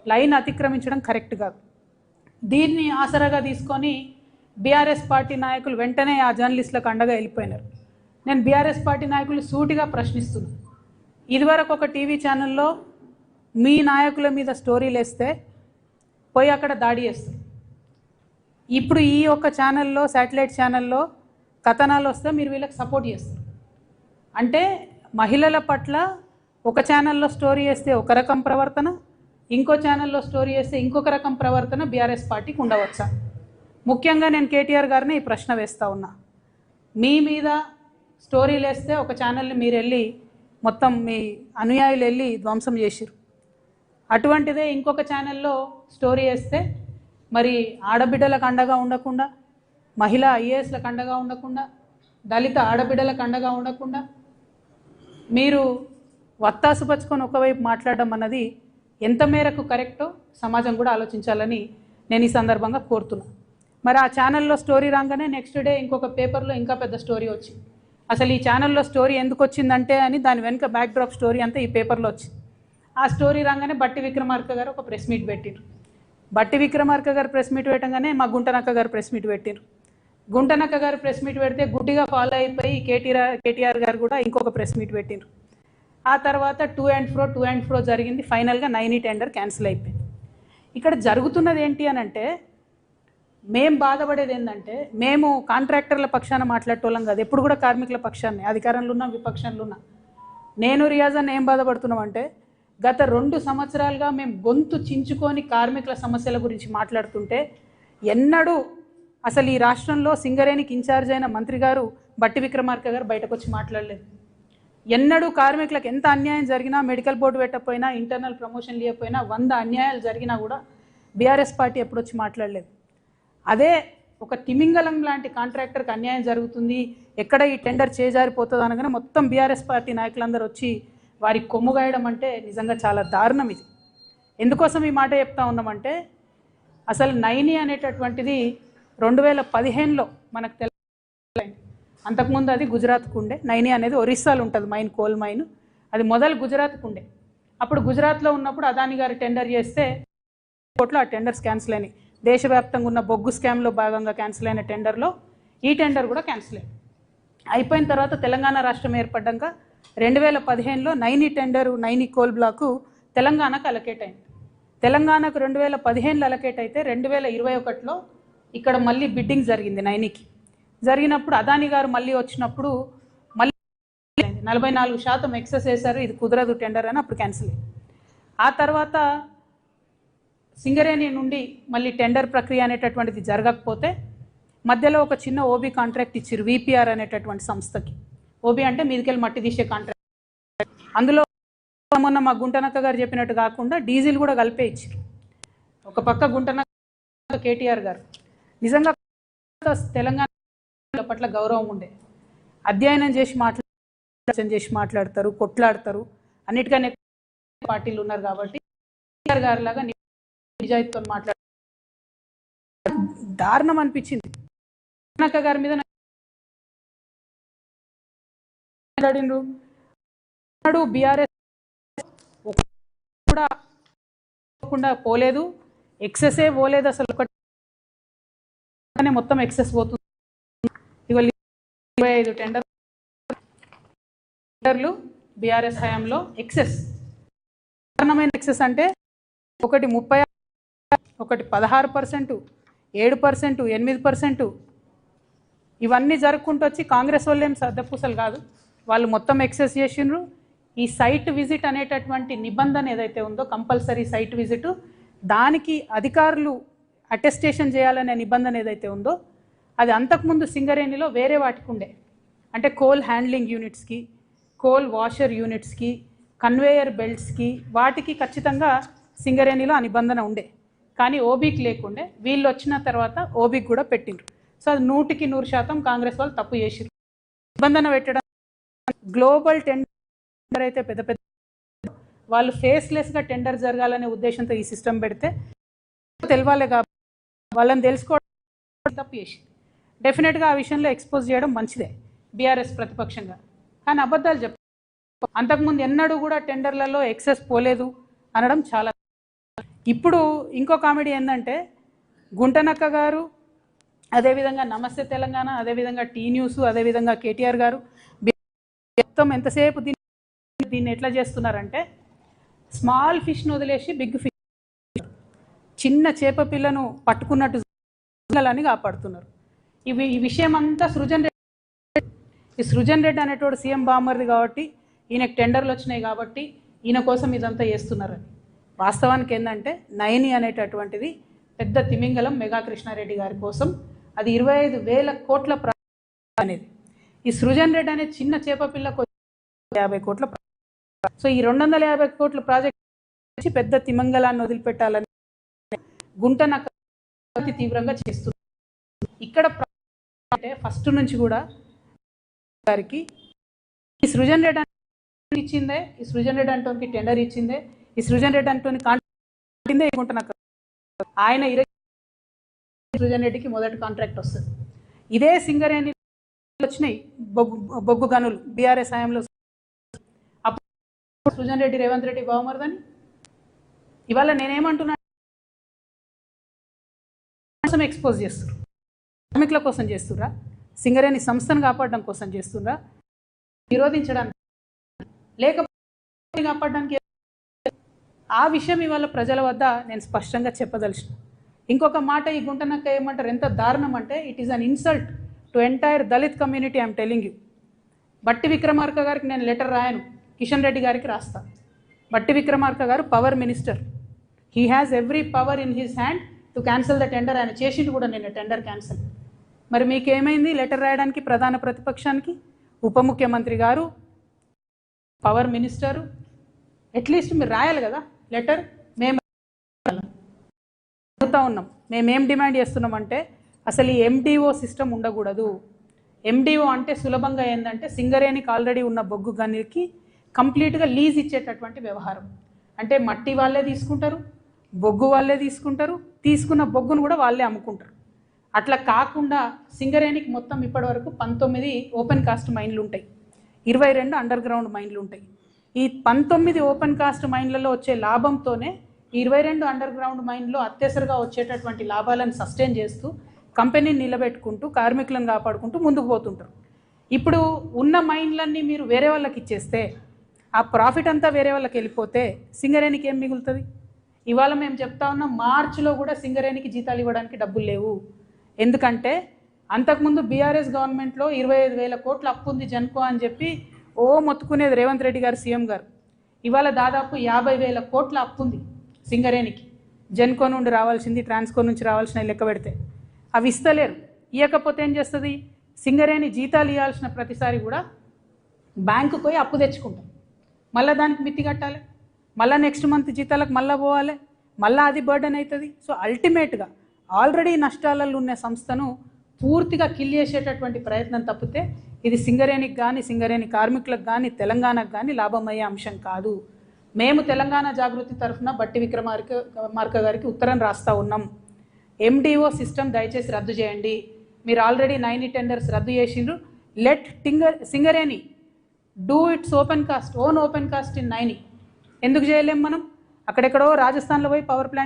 Line అతిక్రమించడం correct కాదు. దీన్ని ఆసరాగా తీసుకొని బీఆర్ఎస్ పార్టీ నాయకులు వెంటనే ఆ జర్నలిస్టులకు అండగా వెళ్ళిపోయినారు. నేను బీఆర్ఎస్ పార్టీ నాయకులు సూటిగా ప్రశ్నిస్తున్నాను. ఇదివరకు ఒక టీవీ ఛానల్లో మీ నాయకుల మీద స్టోరీలు వేస్తే పోయి అక్కడ దాడి చేస్తారు. ఇప్పుడు ఈ ఒక్క ఛానల్లో, శాటిలైట్ ఛానల్లో కథనాలు వస్తే మీరు వీళ్ళకి సపోర్ట్ చేస్తారు. అంటే మహిళల పట్ల ఒక ఛానల్లో స్టోరీ వేస్తే ఒక రకం ప్రవర్తన, ఇంకో ఛానల్లో స్టోరీ వేస్తే ఇంకొక రకం ప్రవర్తన బీఆర్ఎస్ పార్టీకి ఉండవచ్చా? ముఖ్యంగా నేను కేటీఆర్ గారిని ఈ ప్రశ్న వేస్తూ ఉన్నా. మీ మీద స్టోరీలు వేస్తే ఒక ఛానల్ని మీరు వెళ్ళి మొత్తం మీ అనుయాయులు వెళ్ళి ధ్వంసం చేసిరు. అటువంటిదే ఇంకొక ఛానల్లో స్టోరీ వేస్తే మరి ఆడబిడ్డలకు అండగా ఉండకుండా, మహిళా ఐఏఎస్లకు అండగా ఉండకుండా, దళిత ఆడబిడ్డలకు అండగా ఉండకుండా మీరు వత్తాసు పచ్చుకొని ఒకవైపు మాట్లాడడం అన్నది ఎంత మేరకు కరెక్టో సమాజం కూడా ఆలోచించాలని నేను ఈ సందర్భంగా కోరుతున్నా. మరి ఆ ఛానల్లో స్టోరీ రాగానే నెక్స్ట్ డే ఇంకొక పేపర్లో ఇంకా పెద్ద స్టోరీ వచ్చింది. అసలు ఈ ఛానల్లో స్టోరీ ఎందుకు వచ్చిందంటే అని దాని వెనుక బ్యాక్డ్రాప్ స్టోరీ అంతా ఈ పేపర్లో వచ్చింది. ఆ స్టోరీ రాగానే బట్టి విక్రమార్క గారు ఒక ప్రెస్ మీట్ పెట్టారు. బట్టి విక్రమార్క గారు ప్రెస్ మీట్ పెట్టగానే మా గుంటనక్క గారు ప్రెస్ మీట్ పెట్టారు. గుంటనక్క గారు ప్రెస్ మీట్ పెడితే గుడ్డిగా ఫాలో అయిపోయి కేటీఆర్ గారు కూడా ఇంకొక ప్రెస్ మీట్ పెట్టారు. ఆ తర్వాత టూ అండ్ ఫ్రో జరిగింది. ఫైనల్గా 9 టెండర్ క్యాన్సిల్ అయిపోయింది. ఇక్కడ జరుగుతున్నది ఏంటి అని అంటే, మేము బాధపడేది ఏంటంటే, మేము కాంట్రాక్టర్ల పక్షాన మాట్లాడేటోళ్ళం కాదు, ఎప్పుడు కూడా కార్మికుల పక్షాన్ని, అధికారంలో ఉన్నా విపక్షంలో ఉన్నా. నేను రియాజన్ ఏం బాధపడుతున్నామంటే, గత 2 సంవత్సరాలుగా మేము గొంతు చించుకొని కార్మికుల సమస్యల గురించి మాట్లాడుతుంటే ఎన్నడూ అసలు ఈ రాష్ట్రంలో సింగరేణికి ఇన్ఛార్జ్ అయిన మంత్రి గారు బట్టి విక్రమార్క గారు బయటకు వచ్చి మాట్లాడలేదు. ఎన్నడూ కార్మికులకు ఎంత అన్యాయం జరిగినా, మెడికల్ బోర్డు పెట్టకపోయినా, ఇంటర్నల్ ప్రమోషన్ లేకపోయినా, 100 అన్యాయాలు జరిగినా కూడా బీఆర్ఎస్ పార్టీ ఎప్పుడు వచ్చి మాట్లాడలేదు. అదే ఒక తిమింగలం లాంటి కాంట్రాక్టర్కి అన్యాయం జరుగుతుంది, ఎక్కడ ఈ టెండర్ చేజారిపోతుంది అనగానే మొత్తం బీఆర్ఎస్ పార్టీ నాయకులందరూ వచ్చి వారి కొమ్ముగాయడం అంటే నిజంగా చాలా దారుణం. ఇది ఎందుకోసం ఈ మాట చెప్తా ఉన్నామంటే, అసలు నైని అనేటటువంటిది 2015లో మనకు తెలియదు. అంతకుముందు అది గుజరాత్కు ఉండే. నైని అనేది ఒరిస్సాలో ఉంటుంది మైన్, కోల్ మైన్. అది మొదలు గుజరాత్కు ఉండే. అప్పుడు గుజరాత్లో ఉన్నప్పుడు అదాని గారు టెండర్ చేస్తే కోట్లో ఆ టెండర్స్ క్యాన్సిల్ అయినాయి. దేశవ్యాప్తంగా ఉన్న బొగ్గు స్కామ్లో భాగంగా క్యాన్సిల్ అయిన టెండర్లో ఈ టెండర్ కూడా క్యాన్సిల్ అయింది. అయిపోయిన తర్వాత తెలంగాణ రాష్ట్రం ఏర్పడ్డాక 2015లో Naini tender, Naini coal block తెలంగాణకు అలకేట్ అయింది. తెలంగాణకు 2015లో అలకేట్ అయితే 2021లో ఇక్కడ మళ్ళీ బిడ్డింగ్ జరిగింది నైనికి. జరిగినప్పుడు అదాని గారు మళ్ళీ వచ్చినప్పుడు మళ్ళీ 44% ఎక్సెస్ వేశారు, ఇది కుదరదు టెండర్ అని అప్పుడు క్యాన్సిల్ అయింది. ఆ తర్వాత సింగరేణి నుండి మళ్ళీ టెండర్ ప్రక్రియ అనేటటువంటిది జరగకపోతే మధ్యలో ఒక చిన్న ఓబీ కాంట్రాక్ట్ ఇచ్చారు విపిఆర్ అనేటటువంటి సంస్థకి. ఓబీ అంటే మీదికెళ్ళి మట్టి తీసే కాంట్రాక్ట్. అందులో మొన్న మా గుంటనక్క గారు చెప్పినట్టు కాకుండా డీజిల్ కూడా కలిపే ఇచ్చారు. ఒక పక్క గుంటనక్క, కేటీఆర్ గారు నిజంగా తెలంగాణ పట్ల గౌరవం ఉండే, అధ్యయనం చేసి మాట్లాడతారు, కొట్లాడతారు. అన్నిటికన్నా పార్టీలు ఉన్నారు కాబట్టి కేటీఆర్ గారు లాగా నిజాయితీతో దారుణం అనిపించింది. గుంటనక్క గారి మీద మాట్లాడినరు. బీఆర్ఎస్ కూడా పోలేదు, ఎక్సెసే పోలేదు, అసలు ఒకటి మొత్తం ఎక్సెస్ పోతుంది. ఇవాళ 25 టెండర్లు బీఆర్ఎస్ హయాంలో ఎక్సెస్. కారణమైన ఎక్సెస్ అంటే ఒకటి 30, ఒకటి 16%, 7%, 8%. ఇవన్నీ జరుపుకుంటూ వచ్చి కాంగ్రెస్ వాళ్ళు ఏం సర్దపూసలు కాదు, వాళ్ళు మొత్తం ఎక్సెస్ చేసిండ్రు. ఈ సైట్ విజిట్ అనేటటువంటి నిబంధన ఏదైతే ఉందో, కంపల్సరీ సైట్ విజిట్, దానికి అధికారులు అటెస్టేషన్ చేయాలనే నిబంధన ఏదైతే ఉందో అది అంతకుముందు సింగరేణిలో వేరే వాటికి ఉండే. అంటే కోల్ హ్యాండ్లింగ్ యూనిట్స్కి, కోల్ వాషర్ యూనిట్స్కి, కన్వేయర్ బెల్ట్స్కి, వాటికి ఖచ్చితంగా సింగరేణిలో ఆ నిబంధన ఉండే. కానీ ఓబీకి లేకుండే. వీళ్ళు వచ్చిన తర్వాత ఓబీకి కూడా పెట్టిండ్రు. సో అది 100% కాంగ్రెస్ వాళ్ళు తప్పు చేసిరు. నిబంధన పెట్టడం, గ్లోబల్ టెండర్ అయితే పెద్ద పెద్ద వాళ్ళు ఫేస్లెస్గా టెండర్ జరగాలనే ఉద్దేశంతో ఈ సిస్టమ్ పెడితే తెలవాలి కాబట్టి వాళ్ళని తెలుసుకోవడం తప్పు చేసి డెఫినెట్గా ఆ విషయంలో ఎక్స్పోజ్ చేయడం మంచిదే బీఆర్ఎస్ ప్రతిపక్షంగా. కానీ అబద్ధాలు అంతకుముందు ఎన్నడూ కూడా టెండర్లలో ఎక్సెస్ పోలేదు అనడం చాలా. ఇప్పుడు ఇంకో కామెడీ ఏంటంటే గుంటనక్క గారు, అదేవిధంగా నమస్తే తెలంగాణ, అదేవిధంగా టీ న్యూస్, అదేవిధంగా కేటీఆర్ గారు మొత్తం ఎంతసేపు దీన్ని ఎట్లా చేస్తున్నారంటే స్మాల్ ఫిష్ను వదిలేసి బిగ్ ఫిష్, చిన్న చేప పిల్లను పట్టుకున్నట్టు అని కాపాడుతున్నారు. ఈ విషయం అంతా సృజన్ రెడ్డి, ఈ సృజన్ రెడ్డి అనేటోడు సీఎం బామ్మర్ది కాబట్టి ఈయనకు టెండర్లు వచ్చినాయి కాబట్టి ఈయన కోసం ఇదంతా చేస్తున్నారని. వాస్తవానికి ఏంటంటే నయని అనేటటువంటిది పెద్ద తిమింగలం మెగా కృష్ణారెడ్డి గారి కోసం, అది 25,000 కోట్ల అనేది. ఈ సృజన్ రెడ్డి అనే చిన్న చేప పిల్లకు 50 కోట్ల. సో ఈ 250 కోట్ల ప్రాజెక్ట్ పెద్ద తిమంగళాన్ని వదిలిపెట్టాలని గుంటనక్క అతి తీవ్రంగా చేస్తుంది. ఇక్కడ అంటే ఫస్ట్ నుంచి కూడా గారికి ఈ సృజన్ రెడ్డి ఇచ్చిందే, ఈ సృజన్ రెడ్డి అంటోనికి టెండర్ ఇచ్చిందే, ఈ సృజన్ రెడ్డి అంటోని కాంట్రాక్ట్ గుంటనక్క. ఆయన సృజన్ రెడ్డికి మొదటి కాంట్రాక్ట్ వస్తుంది. ఇదే సింగరేణి వచ్చినాయి బొగ్గు గనులు బీఆర్ఎస్ హయాంలో. అప్పుడు సృజన్ రెడ్డి రేవంత్ రెడ్డి బావమరదని. ఇవాళ నేనేమంటున్నా, ఎక్స్పోజ్ చేస్తున్నారు, కార్మికుల కోసం చేస్తురా, సింగరేణి సంస్థను కాపాడడం కోసం చేస్తురా, నిరోధించడానికి లేకపోతే కాపాడడానికి. ఆ విషయం ఇవాళ ప్రజల వద్ద నేను స్పష్టంగా చెప్పదలిచిన. ఇంకొక మాట ఈ గుంటనక్క ఏమంటారు, ఎంత దారుణం అంటే it is an insult to entire Dalit community. I'm telling you. బట్టి విక్రమార్క గారికి నేను లెటర్ రాయను, కిషన్ రెడ్డి గారికి రాస్తా. బట్టి విక్రమార్క గారు power minister, he has every power in his hand to cancel the tender. ఆయన చేసిండు కూడా నేను టెండర్ క్యాన్సిల్. మరి మీకేమైంది లెటర్ రాయడానికి? ప్రధాన ప్రతిపక్షానికి ఉప ముఖ్యమంత్రి గారు, పవర్ మినిస్టరు, అట్లీస్ట్ మీరు రాయాలి కదా లెటర్. మేము అడుగుతా ఉన్నాం, మేమేం డిమాండ్ చేస్తున్నామంటే అసలు ఈ ఎండిఓ సిస్టమ్ ఉండకూడదు. ఎండిఓ అంటే సులభంగా ఏంటంటే సింగరేణికి ఆల్రెడీ ఉన్న బొగ్గు గనికి కంప్లీట్గా లీజ్ ఇచ్చేటటువంటి వ్యవహారం. అంటే మట్టి వాళ్ళే తీసుకుంటారు, బొగ్గు వాళ్ళే తీసుకుంటారు, తీసుకున్న బొగ్గును కూడా వాళ్ళే అమ్ముకుంటారు. అట్లా కాకుండా సింగరేణికి మొత్తం ఇప్పటి వరకు 19 ఓపెన్ కాస్ట్ మైన్లు ఉంటాయి, 22 అండర్ గ్రౌండ్ మైన్లు ఉంటాయి. ఈ 19 ఓపెన్ కాస్ట్ మైన్లలో వచ్చే లాభంతోనే 22 అండర్ గ్రౌండ్ మైన్లో అత్యవసరంగా వచ్చేటటువంటి లాభాలను సస్టైన్ చేస్తూ కంపెనీని నిలబెట్టుకుంటూ కార్మికులను కాపాడుకుంటూ ముందుకు పోతుంటారు. ఇప్పుడు ఉన్న మైన్లన్నీ మీరు వేరే వాళ్ళకి ఇచ్చేస్తే, ఆ ప్రాఫిట్ అంతా వేరే వాళ్ళకి వెళ్ళిపోతే సింగరేణికి ఏం మిగులుతుంది? ఇవాళ మేము చెప్తా ఉన్నాం, మార్చిలో కూడా సింగరేణికి జీతాలు ఇవ్వడానికి డబ్బులు లేవు. ఎందుకంటే అంతకుముందు బీఆర్ఎస్ గవర్నమెంట్లో 25,000 కోట్ల అప్పు ఉంది జన్కో అని చెప్పి మొత్తుకునేది రేవంత్ రెడ్డి గారు సీఎం గారు. ఇవాళ దాదాపు 50,000 కోట్ల అప్పు ఉంది సింగరేణికి. జెన్కో నుండి రావాల్సింది, ట్రాన్స్కో నుంచి రావాల్సిన లెక్క పెడితే అవి ఇస్తలేరు. ఇవ్వకపోతే ఏం చేస్తుంది? సింగరేణి జీతాలు ఇవ్వాల్సిన ప్రతిసారి కూడా బ్యాంకుకు పోయి అప్పు తెచ్చుకుంటాం, మళ్ళీ దానికి మిత్తి కట్టాలి, మళ్ళీ నెక్స్ట్ మంత్ జీతాలకు మళ్ళీ పోవాలి, మళ్ళీ అది బర్డెన్ అవుతుంది. సో అల్టిమేట్గా ఆల్రెడీ నష్టాలలో ఉన్న సంస్థను పూర్తిగా కిల్ చేసేటటువంటి ప్రయత్నం తప్పితే ఇది సింగరేణికి కానీ, సింగరేణి కార్మికులకు కానీ, తెలంగాణకు కానీ లాభమయ్యే అంశం కాదు. మేము తెలంగాణ జాగృతి తరఫున బట్టి విక్రమార్క గారికి ఉత్తరం రాస్తూ ఉన్నాం. ఎండిఓ సిస్టమ్ దయచేసి రద్దు చేయండి. మీరు ఆల్రెడీ 90 టెండర్స్ రద్దు చేసిండ్రు. Let Singareni do its own open cast in 90. ఎందుకు చేయలేం మనం? అక్కడెక్కడో రాజస్థాన్లో పోయి పవర్ ప్లాంట్